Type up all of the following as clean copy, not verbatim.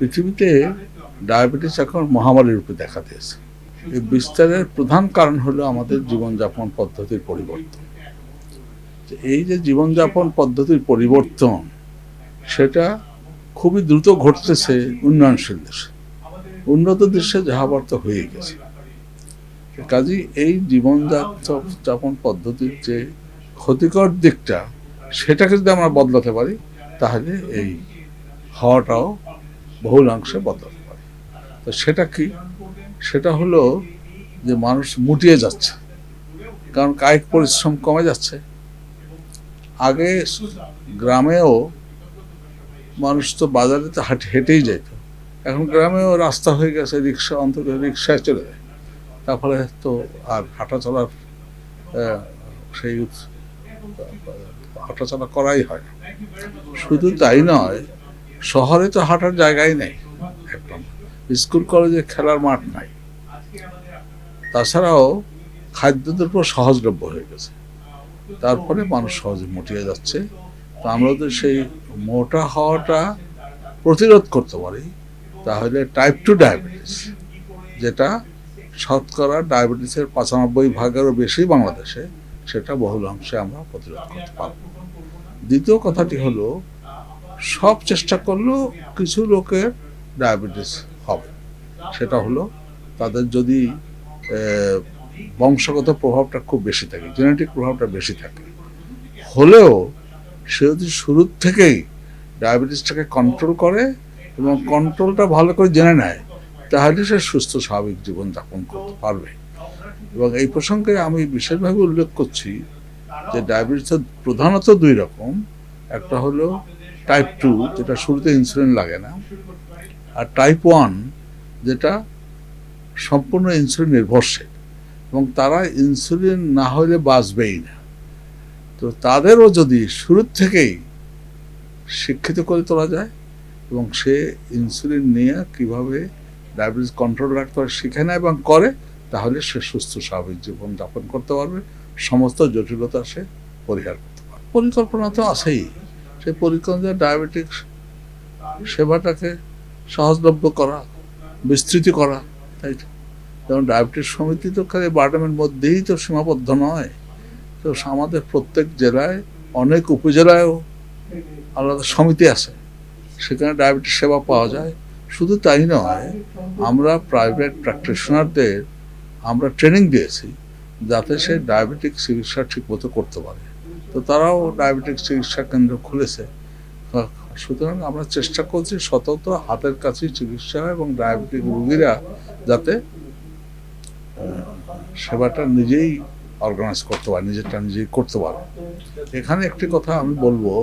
পৃথিবীতে ডায়াবেটিস এখন মহামারীর রূপে দেখা দিয়েছে। এই বিস্তারের প্রধান কারণ হলো আমাদের জীবনযাপন পদ্ধতির পরিবর্তন। এই যে জীবনযাপন পদ্ধতির পরিবর্তন, সেটা খুবই দ্রুত ঘটতেছে উন্নয়নশীল দেশে। উন্নত দেশে যাহাবর্ত হয়ে গেছে। কাজেই এই জীবনযাপন পদ্ধতির যে ক্ষতিকর দিকটা, সেটাকে যদি আমরা বদলাতে পারি, তাহলে এই হওয়াটাও বহুলাংশে বদলাতে পারে। তো সেটা কি? সেটা হলো যে মানুষ মুটিয়ে যাচ্ছে, কারণ কায়িক পরিশ্রম কমে যাচ্ছে। আগে গ্রামেও মানুষ তো বাজারে তো হেঁটেই যেত, এখন গ্রামেও রাস্তা হয়ে গেছে, রিক্সা, অন্তত রিক্সায় চলে যায়। তার ফলে তো আর হাঁটাচলা করাই হয় না। শুধু তাই নয়, শহরে তো হাঁটার জায়গাই নেই, একদম স্কুল কলেজে খেলার মাঠ নাই। তাছাড়াও খাদ্যদ্রব্য সহজলভ্য হয়ে গেছে, তারপরে মানুষ সহজে মুটিয়ে যাচ্ছে। তো আমরা যদি সেই মোটা হওয়াটা প্রতিরোধ করতে পারি, তাহলে টাইপ 2 ডায়াবেটিস, যেটা শতকরা ডায়াবেটিসের 95%-এরও বেশি বাংলাদেশে, সেটা বহুলাংশে আমরা প্রতিরোধ করতে পারব। দ্বিতীয় কথাটি হলো, সব চেষ্টা করলেও কিছু লোকের ডায়াবেটিস হবে। সেটা হলো তাদের যদি বংশগত প্রভাবটা খুব বেশি থাকে, জেনেটিক প্রভাবটা বেশি থাকে, হলেও সে যদি শুরুর থেকেই ডায়াবেটিসটাকে কন্ট্রোল করে এবং কন্ট্রোলটা ভালো করে জেনে নেয়, তাহলে সে সুস্থ স্বাভাবিক জীবনযাপন করতে পারবে। এবং এই প্রসঙ্গে আমি বিশেষভাবে উল্লেখ করছি যে ডায়াবেটিস প্রধানত দুই রকম। একটা হলো টাইপ 2, যেটা শুরুতে ইনসুলিন লাগে না, আর টাইপ 1, যেটা সম্পূর্ণ ইনসুলিন নির্ভরশীল এবং তারা ইনসুলিন না হলে বাঁচবেই না। তো তাদেরও যদি শুরুর থেকেই শিক্ষিত করে তোলা যায় এবং সে ইনসুলিন নিয়ে কিভাবে ডায়াবেটিস কন্ট্রোল রাখতে পারে শিখে নেয় এবং করে, তাহলে সে সুস্থ স্বাভাবিক জীবনযাপন করতে পারবে, সমস্ত জটিলতা সে পরিহার করতে পারবে। পরিকল্পনা তো আছেই। সেই পরিকল্পনা ডায়াবেটিক সেবাটাকে সহজলভ্য করা, বিস্তৃত করা, তাই তো। যেমন ডায়াবেটিস সমিতি তো খালি বারডামের মধ্যেই তো সীমাবদ্ধ নয়, তো আমাদের প্রত্যেক জেলায়, অনেক উপজেলায়ও আলাদা সমিতি আছে, সেখানে ডায়াবেটিস সেবা পাওয়া যায়। শুধু তাই নয়, আমরা প্রাইভেট প্র্যাকটিশনারদের আমরা ট্রেনিং দিয়েছি, যাতে সে ডায়াবেটিক চিকিৎসা ঠিকমতো করতে পারে। তো তারাও ডায়াবেটিক চিকিৎসা কেন্দ্র খুলেছে। সুতরাং আমরা চেষ্টা করছি সতত হাতের কাছেই চিকিৎসা হয় এবং ডায়াবেটিক রোগীরা যাতে সেবাটা নিজেই অর্গানাইজ করতে পারে, নিজেরটা নিজেই করতে পারে। এখানে একটি কথা আমি বলবো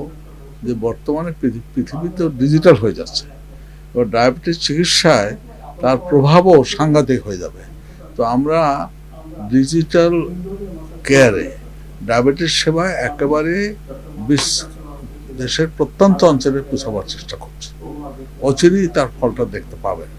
যে বর্তমানে পৃথিবী তো ডিজিটাল হয়ে যাচ্ছে, এবার ডায়াবেটিস চিকিৎসায় তার প্রভাবও সাংঘাতিক হয়ে যাবে। তো আমরা ডিজিটাল কেয়ারে ডায়াবেটিস সেবায় একেবারে দেশের প্রত্যন্ত অঞ্চলে পৌঁছাবার চেষ্টা করছি। অচিরেই তার ফলটা দেখতে পাবেন।